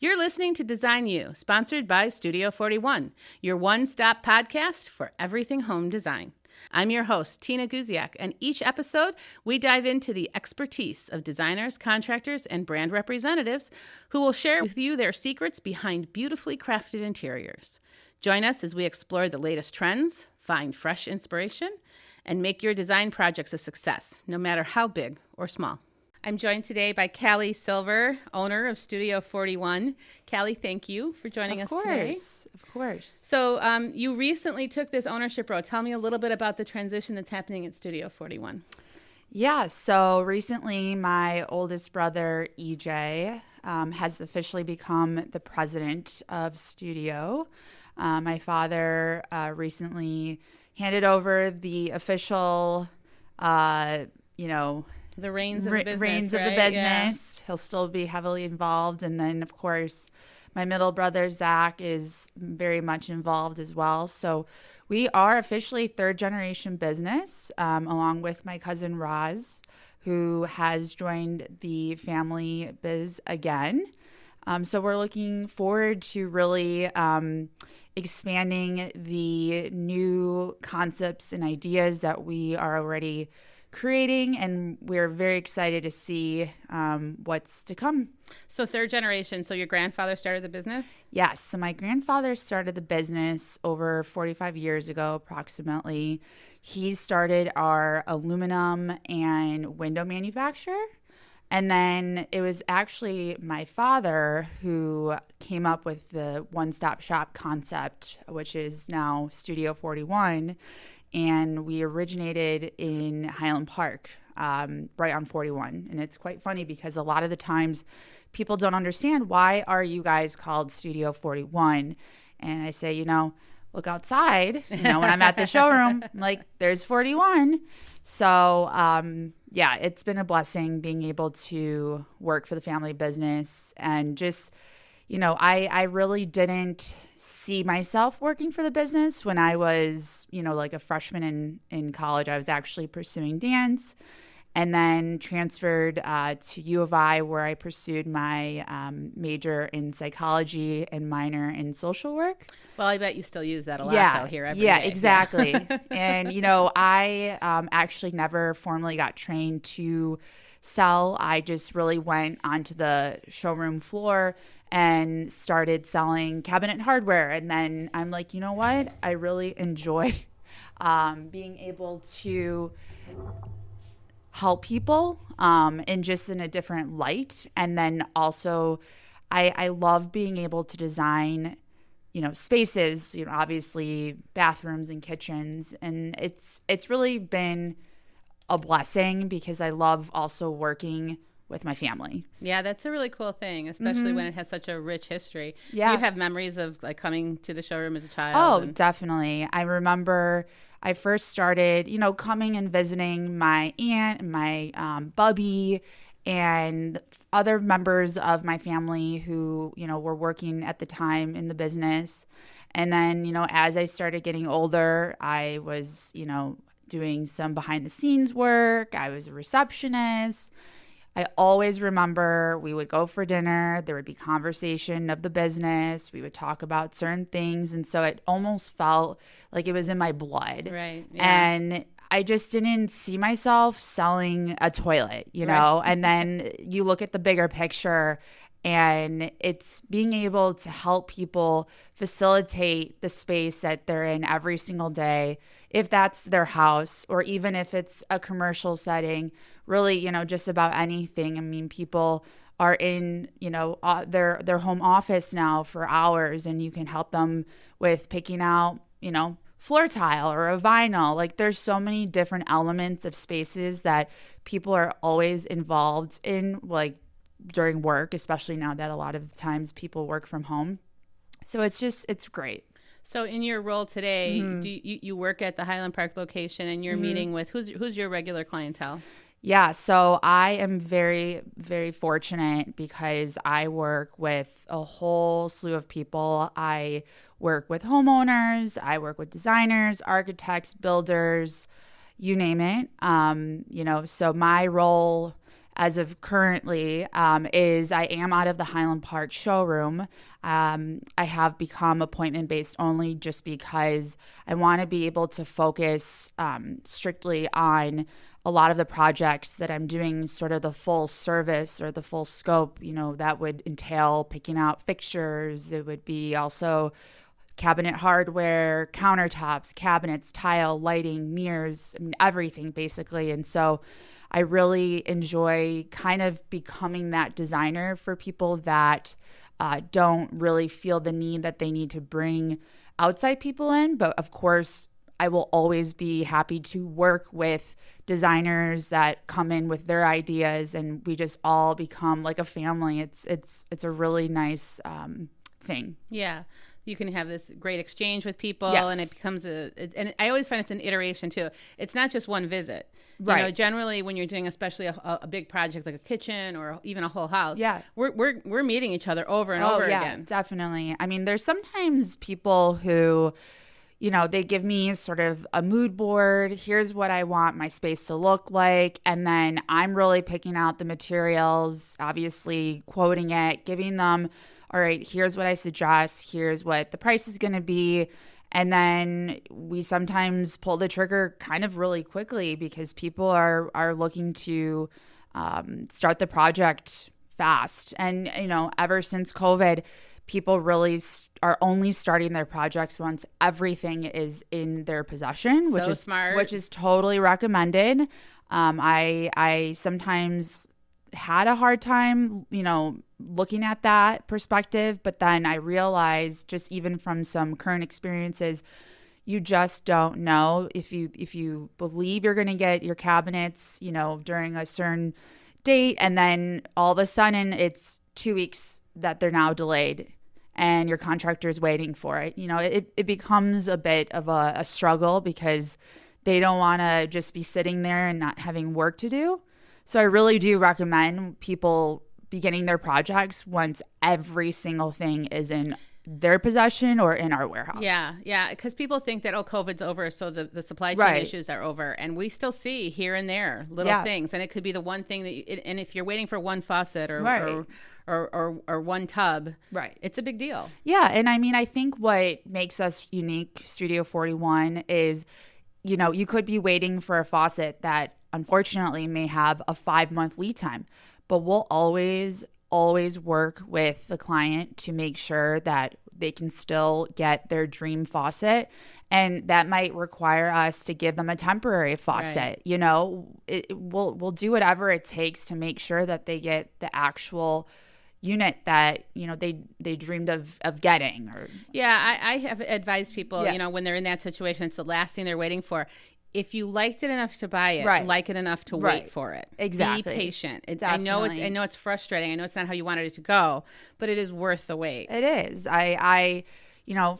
You're listening to Design You, sponsored by Studio41, your one-stop podcast for everything home design. I'm your host, Tina Guziec, and each episode we dive into the expertise of designers, contractors, and brand representatives who will share with you their secrets behind beautifully crafted interiors. Join us as we explore the latest trends, find fresh inspiration, and make your design projects a success, no matter how big or small. I'm joined today by Caleigh Silver, owner of Studio41. Caleigh, thank you for joining us today. Of course. So you recently took this ownership role. Tell me a little bit about the transition that's happening at Studio41. Yeah, so recently my oldest brother, EJ, has officially become the president of Studio. My father recently handed over the official, the reins of the business. Reins right? of the business. Yeah. He'll still be heavily involved. And then, of course, my middle brother, Zach, is very much involved as well. So we are officially third-generation business, along with my cousin, Roz, who has joined the family biz again. So we're looking forward to really expanding the new concepts and ideas that we are already creating, and we're very excited to see what's to come. So third generation, so your grandfather started the business? Yes, so my grandfather started the business over 45 years ago approximately. He started our aluminum and window manufacturer, and then it was actually my father who came up with the one-stop shop concept, which is now Studio41. And we originated in Highland Park, right on 41. And it's quite funny because a lot of the times people don't understand, why are you guys called Studio41? And I say, look outside. When I'm at the showroom, I'm like, there's 41. So, yeah, it's been a blessing being able to work for the family business and just I really didn't see myself working for the business when I was, like a freshman in college. I was actually pursuing dance and then transferred to U of I, where I pursued my major in psychology and minor in social work. Well, I bet you still use that a lot, though, here every day. Yeah, exactly. And, I actually never formally got trained to sell. I just really went onto the showroom floor and started selling cabinet hardware. And then I'm like, you know what? I really enjoy being able to help people and just in a different light. And then also I love being able to design, spaces, obviously bathrooms and kitchens. And it's really been a blessing because I love also working with my family. Yeah, that's a really cool thing, especially when it has such a rich history. Yeah. Do you have memories of like coming to the showroom as a child? Oh, definitely. I remember I first started, coming and visiting my aunt and my bubby and other members of my family who, were working at the time in the business. And then, as I started getting older, I was, doing some behind the scenes work. I was a receptionist. I always remember we would go for dinner. There would be conversation of the business. We would talk about certain things. And so it almost felt like it was in my blood. Right. Yeah. And I just didn't see myself selling a toilet, Right. And then you look at the bigger picture, and it's being able to help people facilitate the space that they're in every single day, if that's their house or even if it's a commercial setting, really, just about anything. I mean, people are in, their home office now for hours, and you can help them with picking out, floor tile or a vinyl. Like, there's so many different elements of spaces that people are always involved in, like during work, especially now that a lot of times people work from home. So it's great. So in your role today, do you work at the Highland Park location, and you're meeting with who's your regular clientele? Yeah, so I am very, very fortunate because I work with a whole slew of people. I work with homeowners, I work with designers, architects, builders, you name it. So my role as of currently is I am out of the Highland Park showroom. I have become appointment based only just because I want to be able to focus strictly on a lot of the projects that I'm doing, sort of the full service or the full scope. That would entail picking out fixtures. It would be also cabinet hardware, countertops, cabinets, tile, lighting, mirrors, everything basically. And so I really enjoy kind of becoming that designer for people that don't really feel the need that they need to bring outside people in. But of course, I will always be happy to work with designers that come in with their ideas, and we just all become like a family. It's a really nice thing. Yeah. You can have this great exchange with people, Yes. and it becomes and I always find it's an iteration too. It's not just one visit. Right. Generally when you're doing especially a big project like a kitchen or even a whole house, Yeah. we're meeting each other over and over again. Definitely. I mean, there's sometimes people who, they give me sort of a mood board. Here's what I want my space to look like. And then I'm really picking out the materials, obviously quoting it, giving them, all right, here's what I suggest. Here's what the price is going to be. And then we sometimes pull the trigger kind of really quickly because people are looking to start the project fast. And, ever since COVID, people really are only starting their projects once everything is in their possession, which is smart. Which is totally recommended. I sometimes had a hard time, looking at that perspective, but then I realized, just even from some current experiences, you just don't know if you believe you're going to get your cabinets, during a certain date, and then all of a sudden it's 2 weeks that they're now delayed and your contractor is waiting for it. It becomes a bit of a struggle because they don't want to just be sitting there and not having work to do. So I really do recommend people beginning their projects once every single thing is in their possession or in our warehouse. Yeah, because people think that, COVID's over, so the supply chain issues are over. And we still see here and there little things. And it could be the one thing and if you're waiting for one faucet or one tub, it's a big deal. Yeah, and I mean, I think what makes us unique, Studio 41, is, you could be waiting for a faucet that unfortunately may have a 5-month lead time, but we'll always work with the client to make sure that they can still get their dream faucet. And that might require us to give them a temporary faucet. Right. We'll do whatever it takes to make sure that they get the actual unit that they dreamed of getting. I have advised people, when they're in that situation, it's the last thing they're waiting for. If you liked it enough to buy it, like it enough to wait for it. Exactly. Be patient. I know it's frustrating. I know it's not how you wanted it to go, but it is worth the wait. It is. I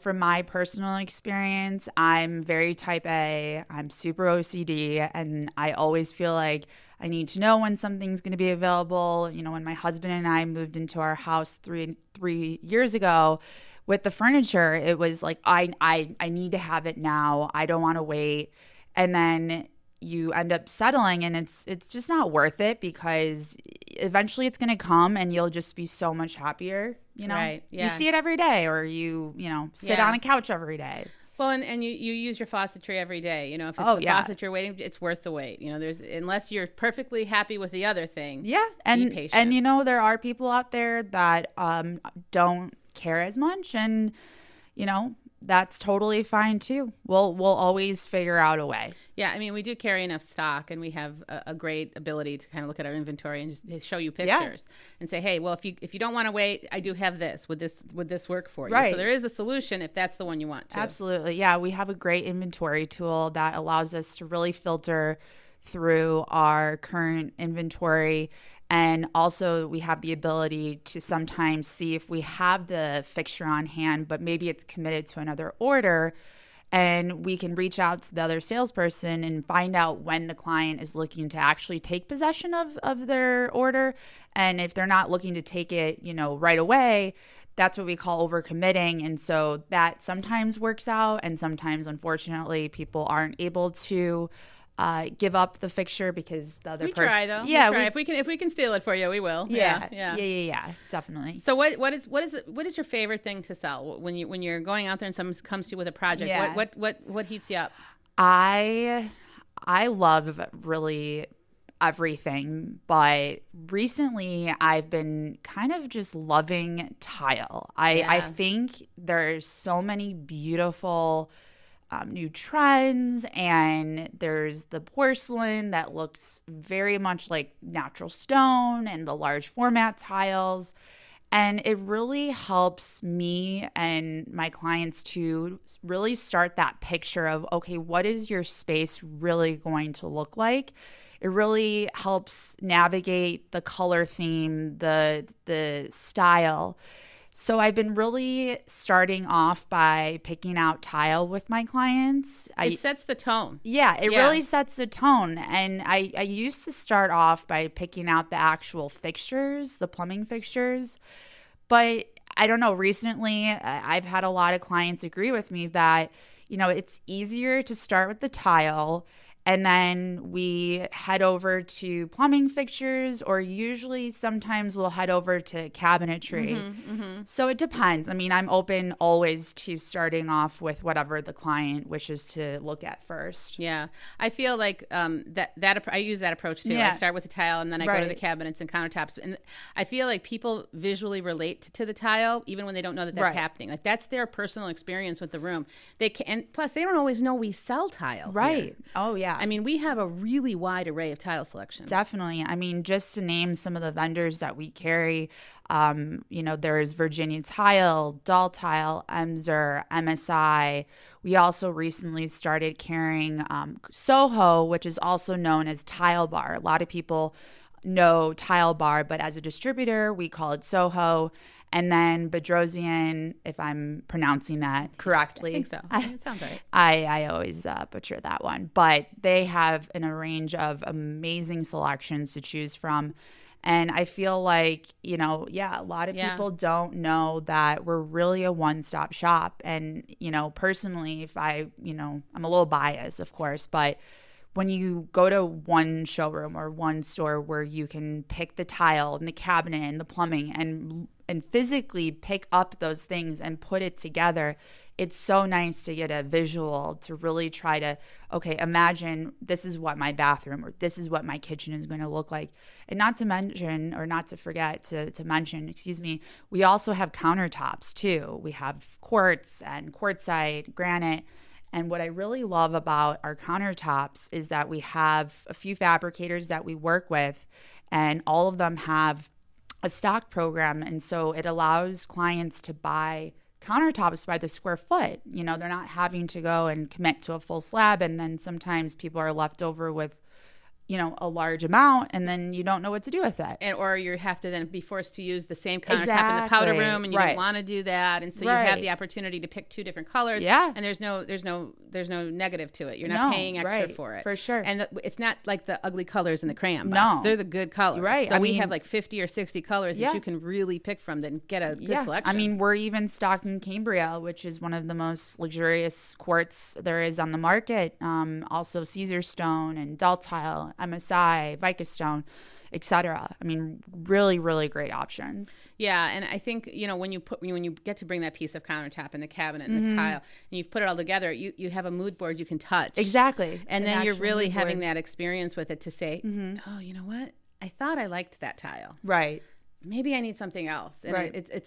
from my personal experience, I'm very type A. I'm super OCD, and I always feel like I need to know when something's going to be available. When my husband and I moved into our house three years ago, with the furniture, it was like I need to have it now. I don't want to wait. And then you end up settling, and it's just not worth it because eventually it's going to come and you'll just be so much happier. Right, yeah. You see it every day, or you sit on a couch every day. Well, and you use your faucetry every day. If it's faucet you're waiting, it's worth the wait. Unless you're perfectly happy with the other thing. Yeah, be patient. And there are people out there that don't care as much, and that's totally fine too. We'll always figure out a way. Yeah, I mean, we do carry enough stock, and we have a great ability to kind of look at our inventory and just show you pictures and say, hey, well, if you don't want to wait, I do have this. Would this work for you? Right. So there is a solution if that's the one you want to. Absolutely. Yeah, we have a great inventory tool that allows us to really filter through our current inventory. And also we have the ability to sometimes see if we have the fixture on hand, but maybe it's committed to another order. And we can reach out to the other salesperson and find out when the client is looking to actually take possession of their order. And if they're not looking to take it, right away, that's what we call overcommitting. And so that sometimes works out, and sometimes, unfortunately, people aren't able to give up the fixture because the other person. We try though. Yeah, we try. If we can steal it for you, we will. Yeah, definitely. So what is your favorite thing to sell when you're going out there and someone comes to you with a project? Yeah. What heats you up? I love really everything, but recently I've been kind of just loving tile. I think there's so many beautiful new trends, and there's the porcelain that looks very much like natural stone and the large format tiles. And it really helps me and my clients to really start that picture of, okay, what is your space really going to look like? It really helps navigate the color theme, the style. So I've been really starting off by picking out tile with my clients. It sets the tone. Yeah, it really sets the tone. And I used to start off by picking out the actual fixtures, the plumbing fixtures. But I don't know, recently I've had a lot of clients agree with me that, it's easier to start with the tile, and then we head over to plumbing fixtures, or usually sometimes we'll head over to cabinetry. So it depends. I mean, I'm open always to starting off with whatever the client wishes to look at first. Yeah. I feel like that I use that approach too. I start with the tile, and then I go to the cabinets and countertops. And I feel like people visually relate to the tile even when they don't know that that's happening. Like, that's their personal experience with the room. And plus, they don't always know we sell tile. Right. Here. Oh, yeah. I mean, we have a really wide array of tile selection. Definitely. I mean, just to name some of the vendors that we carry, there's Virginia Tile, Doll Tile, Emser, MSI. We also recently started carrying Soho, which is also known as Tile Bar. A lot of people know Tile Bar, but as a distributor, we call it Soho. And then Bedrosian, if I'm pronouncing that correctly. I think so. It sounds right. I always butcher that one. But they have a range of amazing selections to choose from. And I feel like, a lot of people don't know that we're really a one-stop shop. And, personally, if I'm a little biased, of course, but when you go to one showroom or one store where you can pick the tile and the cabinet and the plumbing and physically pick up those things and put it together, it's so nice to get a visual to really try to, okay, imagine this is what my bathroom or this is what my kitchen is going to look like. And not to mention, or not to forget to mention, we also have countertops too. We have quartz and quartzite, granite. And what I really love about our countertops is that we have a few fabricators that we work with, and all of them have a stock program. And so it allows clients to buy countertops by the square foot. They're not having to go and commit to a full slab. And then sometimes people are left over with, a large amount, and then you don't know what to do with it. Or you have to then be forced to use the same countertop in the powder room, and you don't want to do that. And so you have the opportunity to pick two different colors. Yeah. And there's no negative to it. You're not paying extra for it. For sure. And it's not like the ugly colors in the crayon box. They're the good colors. Right. So we have like 50 or 60 colors that you can really pick from that get a good selection. I mean, we're even stocking Cambria, which is one of the most luxurious quartz there is on the market. Also Caesar stone and Doll Tile, MSI, Vica stone, etc. I mean, really, really great options. Yeah, and I think when you get to bring that piece of countertop and the cabinet and the tile, and you've put it all together, you have a mood board you can touch. Exactly. And then you're really having that experience with it to say, oh, you know what? I thought I liked that tile. Right. Maybe I need something else. And it's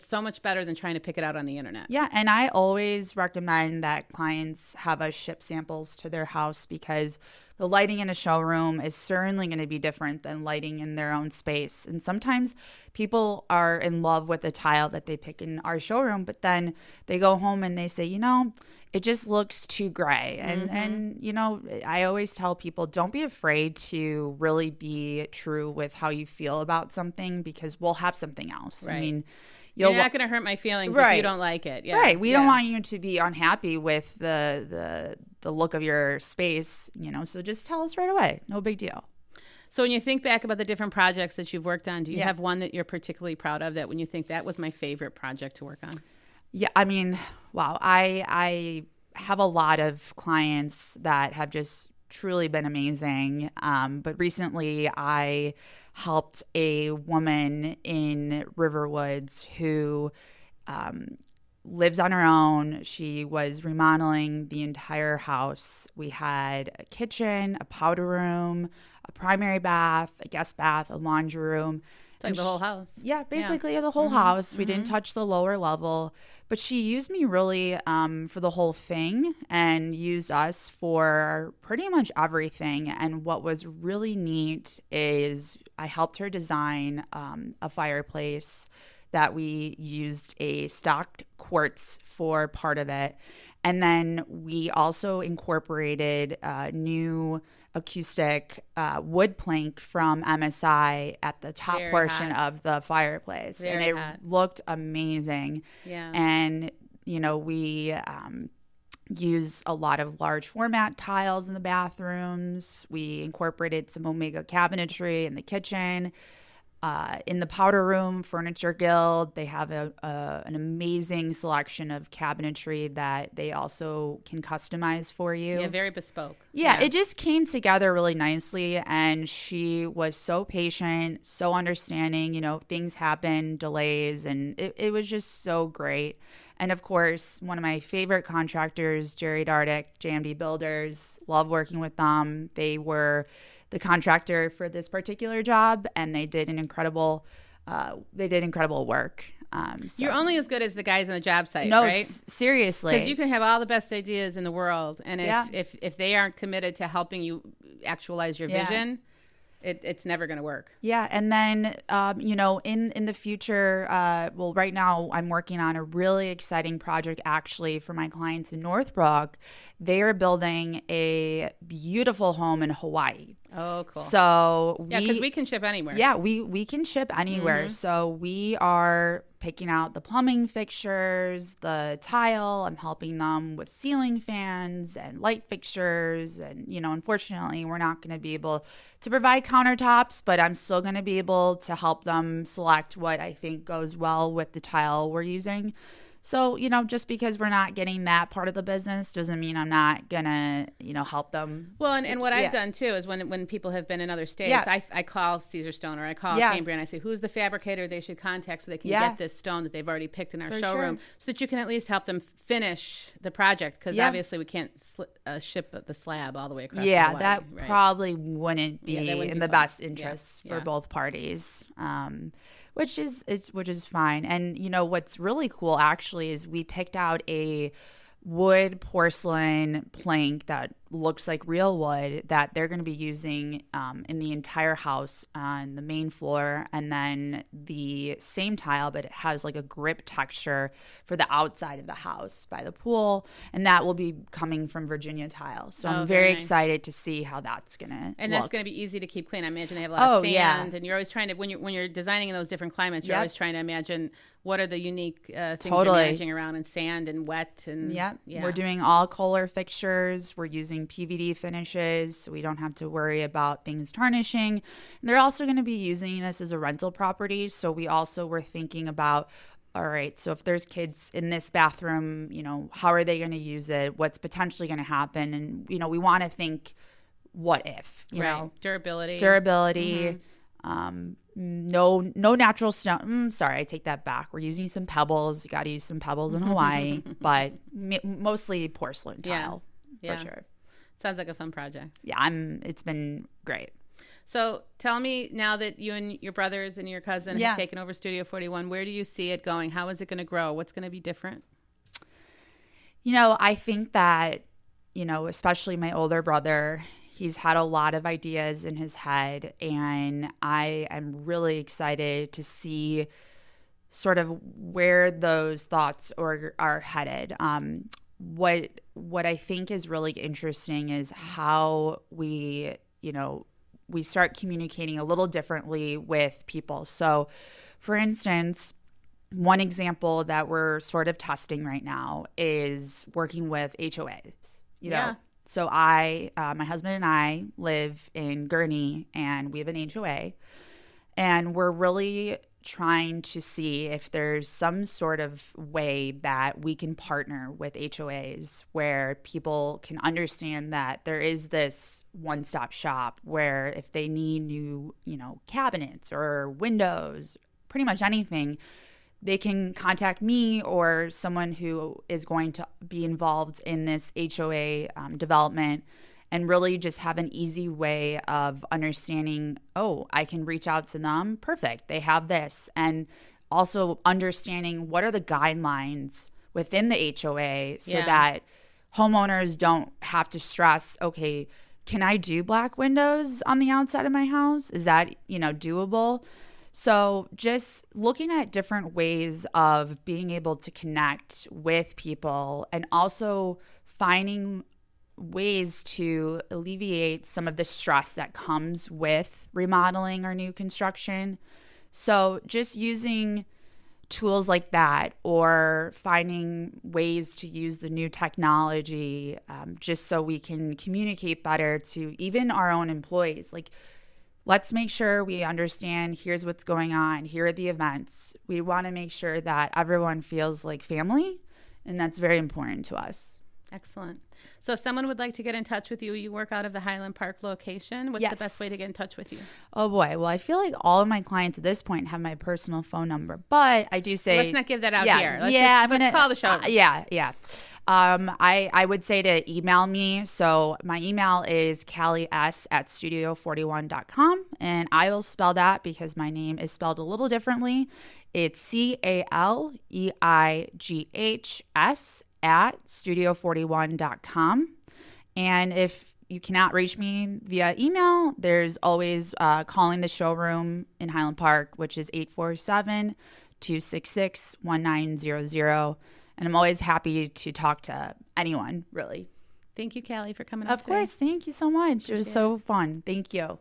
so much better than trying to pick it out on the internet. Yeah, and I always recommend that clients have us ship samples to their house, because the lighting in a showroom is certainly going to be different than lighting in their own space. And sometimes people are in love with the tile that they pick in our showroom, but then they go home and they say, it just looks too gray. And I always tell people, don't be afraid to really be true with how you feel about something, because we'll have something else. Right. I mean, you're not going to hurt my feelings if you don't like it. Yeah. Right. We don't want you to be unhappy with the look of your space, so just tell us right away. No big deal. So when you think back about the different projects that you've worked on, do you have one that you're particularly proud of, that when you think that was my favorite project to work on? Yeah, I mean, wow. I have a lot of clients that have just truly been amazing. But recently I helped a woman in Riverwoods who lives on her own. She was remodeling the entire house. We had a kitchen, a powder room, a primary bath, a guest bath, a laundry room. It's like the whole house. Yeah, basically the whole house. We didn't touch the lower level. But she used me really for the whole thing and used us for pretty much everything. And what was really neat is I helped her design a fireplace that we used a stocked quartz for part of it. And then we also incorporated new acoustic wood plank from MSI at the top portion of the fireplace. And it looked amazing. Yeah. And, we use a lot of large format tiles in the bathrooms. We incorporated some Omega cabinetry in the kitchen. In the powder room, Furniture Guild, they have an amazing selection of cabinetry that they also can customize for you. Yeah, very bespoke. Yeah, it just came together really nicely, and she was so patient, so understanding. Things happen, delays, and it was just so great. And of course, one of my favorite contractors, Jerry Dardick, JMD Builders, love working with them. They were the contractor for this particular job, and they did incredible work. So. You're only as good as the guys on the job site, no, right? Seriously. Because you can have all the best ideas in the world, and if they aren't committed to helping you actualize your vision, it's never going to work. Yeah, and then in the future, right now I'm working on a really exciting project actually for my clients in Northbrook. They are building a beautiful home in Hawaii. Oh, cool. So because we can ship anywhere. Yeah, we can ship anywhere. So we are picking out the plumbing fixtures, the tile. I'm helping them with ceiling fans and light fixtures. And, unfortunately, we're not going to be able to provide countertops, but I'm still going to be able to help them select what I think goes well with the tile we're using. So, just because we're not getting that part of the business doesn't mean I'm not going to, help them. Well, and what I've done, too, is when people have been in other states, I call Caesar Stone or I call Cambria and I say, who's the fabricator they should contact so they can get this stone that they've already picked in our showroom so that you can at least help them finish the project because obviously we can't ship the slab all the way across Hawaii, that probably wouldn't be in the best interest for both parties. Which is fine. And what's really cool actually is we picked out a wood porcelain plank that looks like real wood that they're going to be using in the entire house on the main floor, and then the same tile, but it has like a grip texture for the outside of the house by the pool, and that will be coming from Virginia tile. So I'm very excited to see how that's going to And that's going to be easy to keep clean. I imagine they have a lot of sand, and you're always trying to, when you're designing in those different climates, you're always trying to imagine what are the unique things you're managing around in sand and wet. And we're doing all Kohler fixtures. We're using PVD finishes, so we don't have to worry about things tarnishing. And they're also going to be using this as a rental property, so we also were thinking about, all right, so if there's kids in this bathroom, how are they going to use it? What's potentially going to happen? And, we want to think, what if, you know? Durability. No natural stone. Sorry, I take that back. We're using some pebbles. You got to use some pebbles in Hawaii, but mostly porcelain tile for sure. Sounds like a fun project. Yeah, it's been great. So tell me, now that you and your brothers and your cousin have taken over Studio 41, where do you see it going? How is it going to grow? What's going to be different? I think that, especially my older brother, he's had a lot of ideas in his head, and I am really excited to see sort of where those thoughts are headed. What I think is really interesting is how we start communicating a little differently with people. So, for instance, one example that we're sort of testing right now is working with HOAs. So my husband and I live in Gurnee, and we have an HOA, and we're really trying to see if there's some sort of way that we can partner with HOAs where people can understand that there is this one-stop shop where if they need new, cabinets or windows, pretty much anything, they can contact me or someone who is going to be involved in this HOA development, and really just have an easy way of understanding, oh, I can reach out to them. Perfect. They have this. And also understanding what are the guidelines within the HOA so that homeowners don't have to stress, okay, can I do black windows on the outside of my house? Is that, doable? So just looking at different ways of being able to connect with people and also finding ways to alleviate some of the stress that comes with remodeling or new construction. So just using tools like that or finding ways to use the new technology just so we can communicate better to even our own employees. Like, let's make sure we understand here's what's going on. Here are the events. We want to make sure that everyone feels like family, and that's very important to us. Excellent. So if someone would like to get in touch with you, you work out of the Highland Park location. What's the best way to get in touch with you? Oh, boy. Well, I feel like all of my clients at this point have my personal phone number, but I do say... Let's not give that out here. Let's call the show. I would say to email me. So my email is calleis@studio41.com, and I will spell that because my name is spelled a little differently. It's CALEIGHS at studio41.com. And if you cannot reach me via email, there's always calling the showroom in Highland Park, which is 847-266-1900. And I'm always happy to talk to anyone, really. Thank you, Caleigh, for coming on today. Of course. Thank you so much. It was so fun. Thank you.